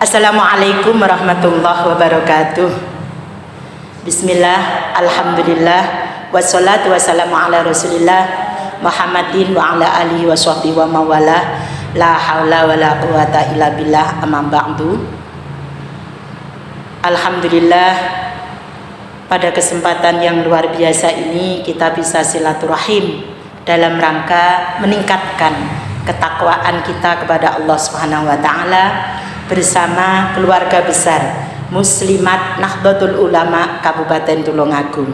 Assalamualaikum warahmatullahi wabarakatuh. Bismillah, alhamdulillah, wassalatu wassalamu ala rasulillah Muhammadin wa ala alihi wa sahbihi wa mawala. La haula wa la quwata illa billah, amma ba'du. Alhamdulillah, pada kesempatan yang luar biasa ini kita bisa silaturahim dalam rangka meningkatkan ketakwaan kita kepada Allah Subhanahu wa taala bersama keluarga besar Muslimat Nahdlatul Ulama Kabupaten Tulungagung.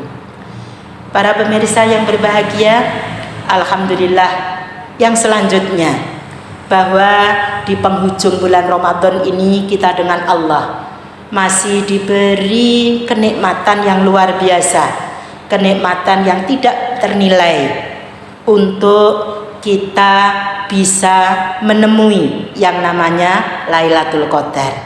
Para pemirsa yang berbahagia, alhamdulillah, yang selanjutnya bahwa di penghujung bulan Ramadan ini kita dengan Allah masih diberi kenikmatan yang luar biasa, kenikmatan yang tidak ternilai untuk kita bisa menemui yang namanya Lailatul Qadar.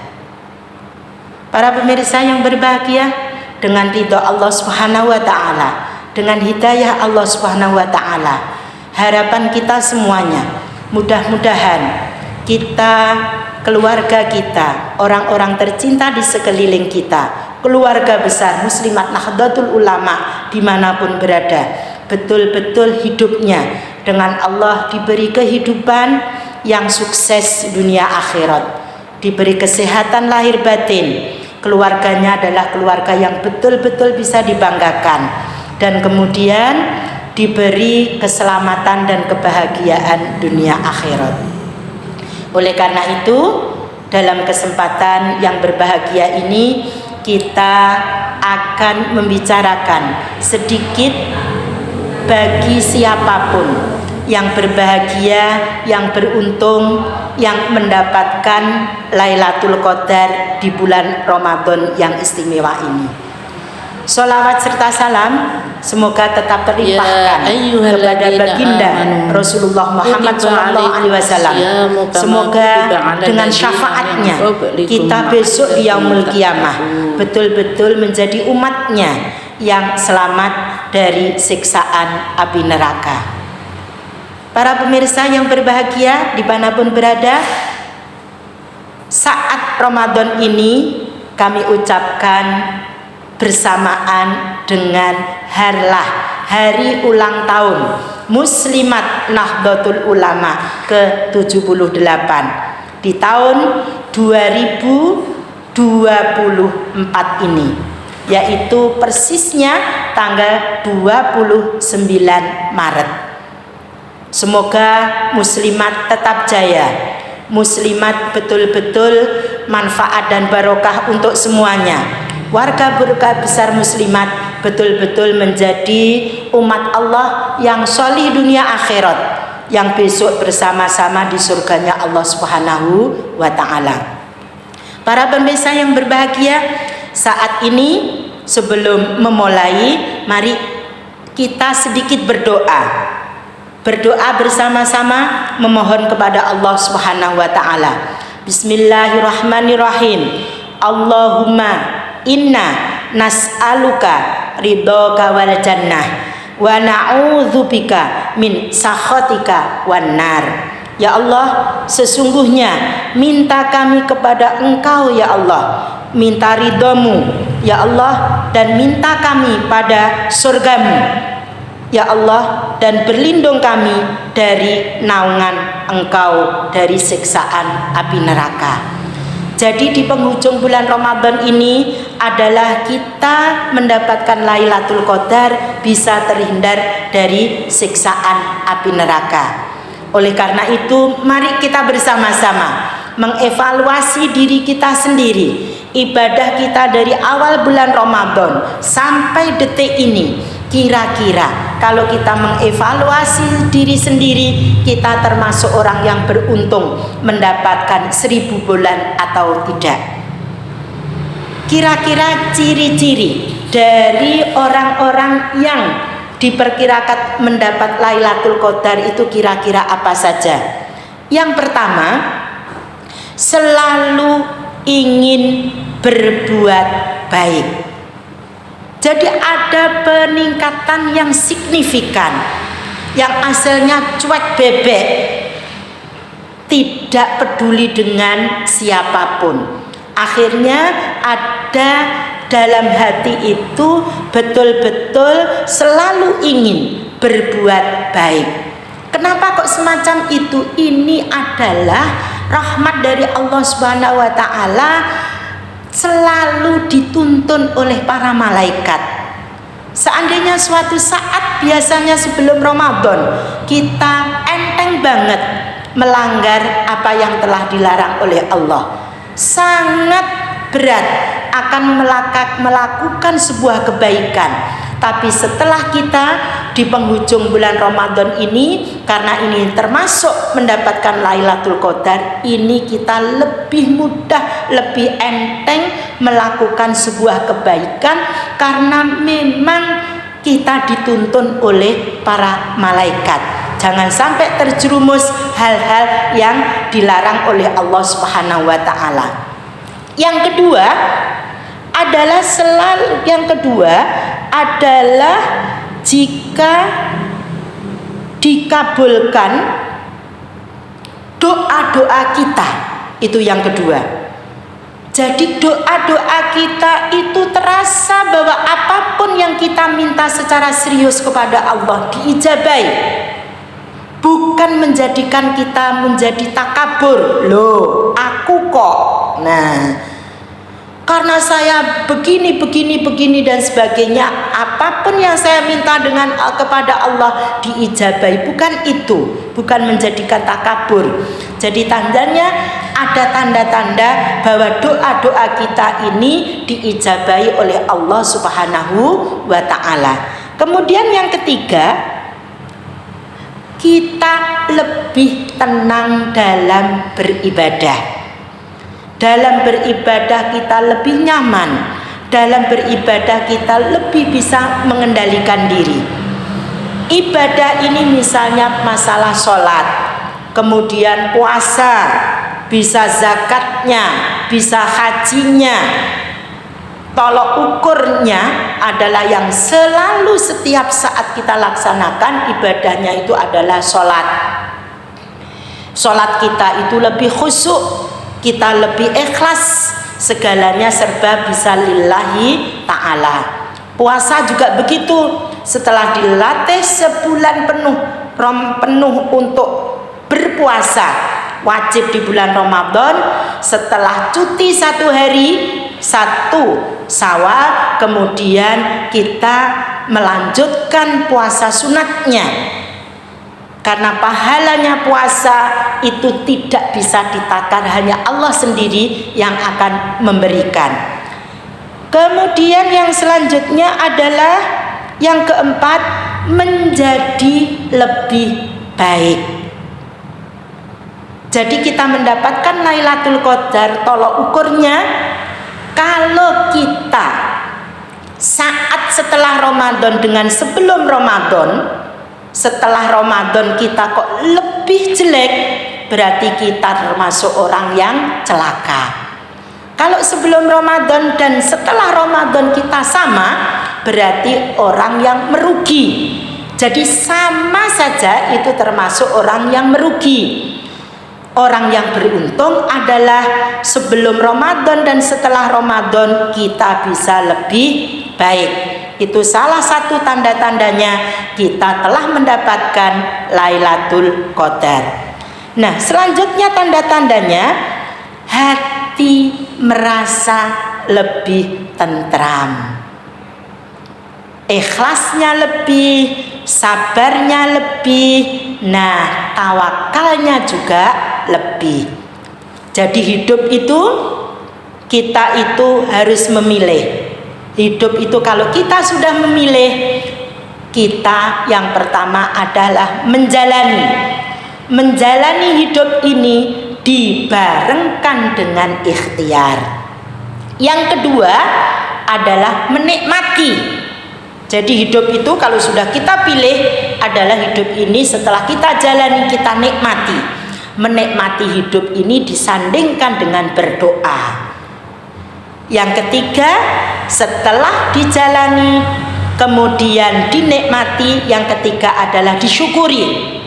Para pemirsa yang berbahagia, dengan ridha Allah Subhanahu wa taala, dengan hidayah Allah Subhanahu wa taala, harapan kita semuanya mudah-mudahan kita, keluarga kita, orang-orang tercinta di sekeliling kita, keluarga besar Muslimat Nahdlatul Ulama dimanapun berada, betul-betul hidupnya dengan Allah diberi kehidupan yang sukses dunia akhirat, diberi kesehatan lahir batin, keluarganya adalah keluarga yang betul-betul bisa dibanggakan, dan kemudian diberi keselamatan dan kebahagiaan dunia akhirat. Oleh karena itu, dalam kesempatan yang berbahagia ini kita akan membicarakan sedikit bagi siapapun yang berbahagia, yang beruntung, yang mendapatkan Lailatul Qadar di bulan Ramadan yang istimewa ini. Sholawat serta salam semoga tetap terlimpahkan kepada baginda Rasulullah Muhammad SAW. Semoga dengan syafaatnya kita besok di yaumul qiyamah betul-betul menjadi umatnya yang selamat dari siksaan api neraka. Para pemirsa yang berbahagia dimanapun berada, saat Ramadan ini kami ucapkan bersamaan dengan hari ulang tahun Muslimat Nahdlatul Ulama ke-78 di tahun 2024 ini, yaitu persisnya tanggal 29 Maret. Semoga muslimat tetap jaya, muslimat betul-betul manfaat dan barokah untuk semuanya. Warga berkah besar muslimat betul-betul menjadi umat Allah yang solih dunia akhirat, yang besok bersama-sama di surganya Allah Subhanahu wa taala. Para pemirsa yang berbahagia, saat ini sebelum memulai, mari kita sedikit berdoa bersama-sama memohon kepada Allah Subhanahu wa taala. Bismillahirrahmanirrahim. Allahumma inna nas'aluka ridhoka wal jannah wa na'udzubika min sakhatika wan nar. Ya Allah, sesungguhnya minta kami kepada Engkau ya Allah, minta ridhomu ya Allah, dan minta kami pada surgamu ya Allah, dan berlindung kami dari naungan Engkau dari siksaan api neraka. Jadi di penghujung bulan Ramadan ini adalah kita mendapatkan Lailatul Qadar, bisa terhindar dari siksaan api neraka. Oleh karena itu, mari kita bersama-sama mengevaluasi diri kita sendiri, ibadah kita dari awal bulan Ramadan sampai detik ini. Kira-kira kalau kita mengevaluasi diri sendiri, kita termasuk orang yang beruntung mendapatkan 1000 bulan atau tidak? Kira-kira ciri-ciri dari orang-orang yang diperkirakan mendapat Lailatul Qadar itu kira-kira apa saja? Yang pertama, selalu ingin berbuat baik. Jadi ada peningkatan yang signifikan, yang asalnya cuek bebek, tidak peduli dengan siapapun, Akhirnya ada dalam hati itu betul-betul selalu ingin berbuat baik. Kenapa kok semacam itu? Ini adalah rahmat dari Allah Subhanahu wa taala, selalu dituntun oleh para malaikat. Seandainya suatu saat biasanya sebelum Ramadan kita enteng banget melanggar apa yang telah dilarang oleh Allah, sangat berat akan melakukan sebuah kebaikan. Tapi setelah kita di penghujung bulan Ramadan ini, karena ini termasuk mendapatkan Lailatul Qadar, ini kita lebih mudah, lebih enteng melakukan sebuah kebaikan karena memang kita dituntun oleh para malaikat. Jangan sampai terjerumus hal-hal yang dilarang oleh Allah Subhanahu wa taala. Yang kedua adalah jika dikabulkan doa-doa kita, itu yang kedua. Jadi doa-doa kita itu terasa bahwa apapun yang kita minta secara serius kepada Allah diijabai. Bukan menjadikan kita menjadi takabur. Loh, aku kok. Nah, karena saya begini dan sebagainya, apapun yang saya minta kepada Allah diijabai. Bukan itu, bukan menjadikan takabur. Jadi tandanya ada tanda-tanda bahwa doa-doa kita ini diijabai oleh Allah Subhanahu wa taala. Kemudian yang ketiga, kita lebih tenang dalam beribadah. Dalam beribadah kita lebih nyaman. Dalam beribadah kita lebih bisa mengendalikan diri. Ibadah ini misalnya masalah sholat, kemudian puasa, bisa zakatnya, bisa hajinya. Tolok ukurnya adalah yang selalu setiap saat kita laksanakan ibadahnya itu adalah sholat. Sholat kita itu lebih khusyuk, kita lebih ikhlas, segalanya serba bisa lillahi ta'ala. Puasa juga begitu, setelah dilatih sebulan penuh untuk berpuasa, wajib di bulan Ramadan, setelah cuti 1 hari, 1 Syawal, kemudian kita melanjutkan puasa sunatnya. Karena pahalanya puasa itu tidak bisa ditakar, hanya Allah sendiri yang akan memberikan. Kemudian yang selanjutnya adalah yang keempat, menjadi lebih baik. Jadi kita mendapatkan Lailatul Qadar, tolok ukurnya kalau kita saat setelah Ramadan dengan sebelum Ramadan. Setelah Ramadan kita kok lebih jelek, berarti kita termasuk orang yang celaka. Kalau sebelum Ramadan dan setelah Ramadan kita sama, berarti orang yang merugi. Jadi sama saja itu termasuk orang yang merugi. Orang yang beruntung adalah sebelum Ramadan dan setelah Ramadan kita bisa lebih baik. Itu salah satu tanda-tandanya kita telah mendapatkan Lailatul Qadar. Nah, selanjutnya tanda-tandanya hati merasa lebih tentram. Ikhlasnya lebih, sabarnya lebih, nah tawakalnya juga lebih. Jadi hidup itu kita itu harus memilih. Hidup itu kalau kita sudah memilih, kita yang pertama adalah menjalani hidup ini dibarengkan dengan ikhtiar. Yang kedua adalah menikmati. Jadi hidup itu kalau sudah kita pilih adalah hidup ini setelah kita jalani kita nikmati. Menikmati hidup ini disandingkan dengan berdoa. Yang ketiga, setelah dijalani kemudian dinikmati, yang ketiga adalah disyukuri.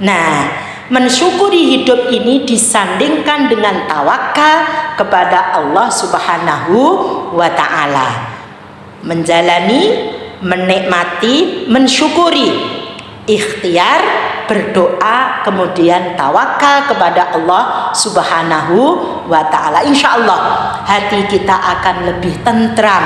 Nah, mensyukuri hidup ini disandingkan dengan tawakal, kepada Allah Subhanahu wa ta'ala. Menjalani, menikmati, mensyukuri, ikhtiar, berdoa, kemudian tawakal kepada Allah Subhanahu wa ta'ala. Insya Allah hati kita akan lebih tentram,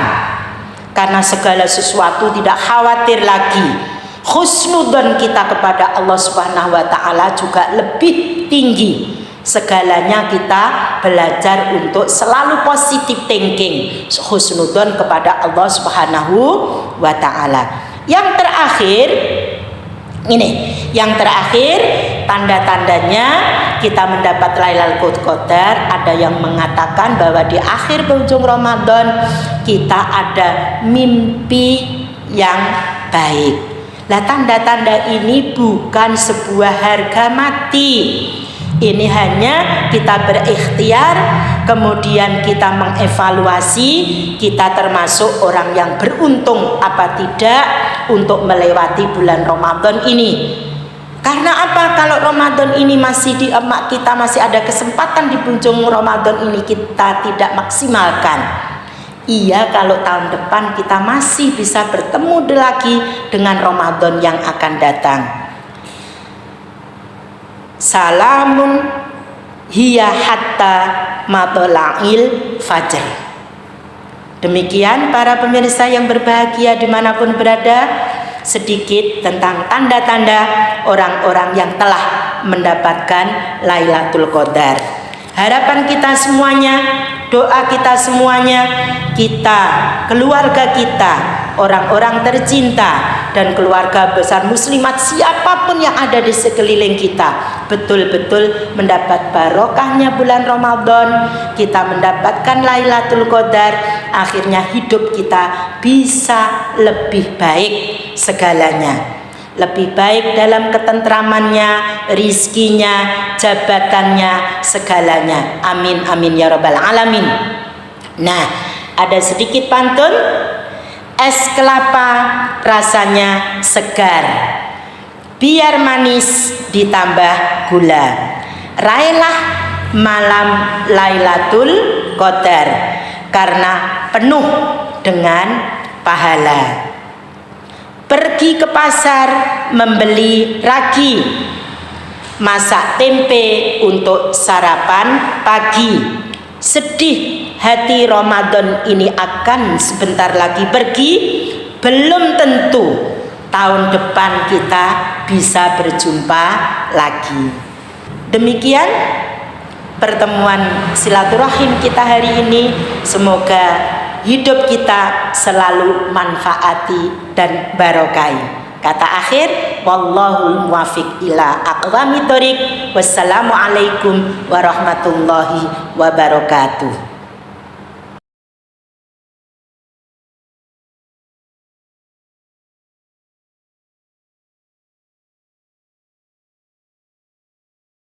karena segala sesuatu tidak khawatir lagi. Husnudzon kita kepada Allah Subhanahu wa ta'ala juga lebih tinggi. Segalanya kita belajar untuk selalu positive thinking, husnudzon kepada Allah Subhanahu wa ta'ala. Yang terakhir tanda-tandanya kita mendapat Lailatul Qadar. Ada yang mengatakan bahwa di akhir penghujung Ramadan kita ada mimpi yang baik. Nah, tanda-tanda ini bukan sebuah harga mati. Ini hanya kita berikhtiar, kemudian kita mengevaluasi kita termasuk orang yang beruntung apa tidak untuk melewati bulan Ramadan ini. Karena apa? Kalau Ramadan ini kita masih ada kesempatan di penghujung Ramadan ini kita tidak maksimalkan. Iya, kalau tahun depan kita masih bisa bertemu lagi dengan Ramadan yang akan datang. Salamun hiya hatta matla'il fajr. Demikian para pemirsa yang berbahagia dimanapun berada, sedikit tentang tanda-tanda orang-orang yang telah mendapatkan Lailatul Qadar. Harapan kita semuanya, doa kita semuanya, kita, keluarga kita, orang-orang tercinta dan keluarga besar muslimat siapapun yang ada di sekeliling kita betul-betul mendapat barokahnya bulan Ramadan, kita mendapatkan Lailatul Qadar, akhirnya hidup kita bisa lebih baik segalanya. Lebih baik dalam ketentramannya, rizkinya, jabatannya, segalanya. Amin amin ya rabbal alamin. Nah, ada sedikit pantun. Es kelapa rasanya segar, biar manis ditambah gula. Raihlah malam Lailatul Qadar karena penuh dengan pahala. Pergi ke pasar membeli ragi, masak tempe untuk sarapan pagi. Sedih hati, Ramadan ini akan sebentar lagi pergi. Belum tentu tahun depan kita bisa berjumpa lagi. Demikian pertemuan silaturahim kita hari ini. Semoga hidup kita selalu manfaati dan barokai. Kata akhir, wallahul muwaffiq ila aqwamit thoriq. Wassalamualaikum warahmatullahi wabarakatuh.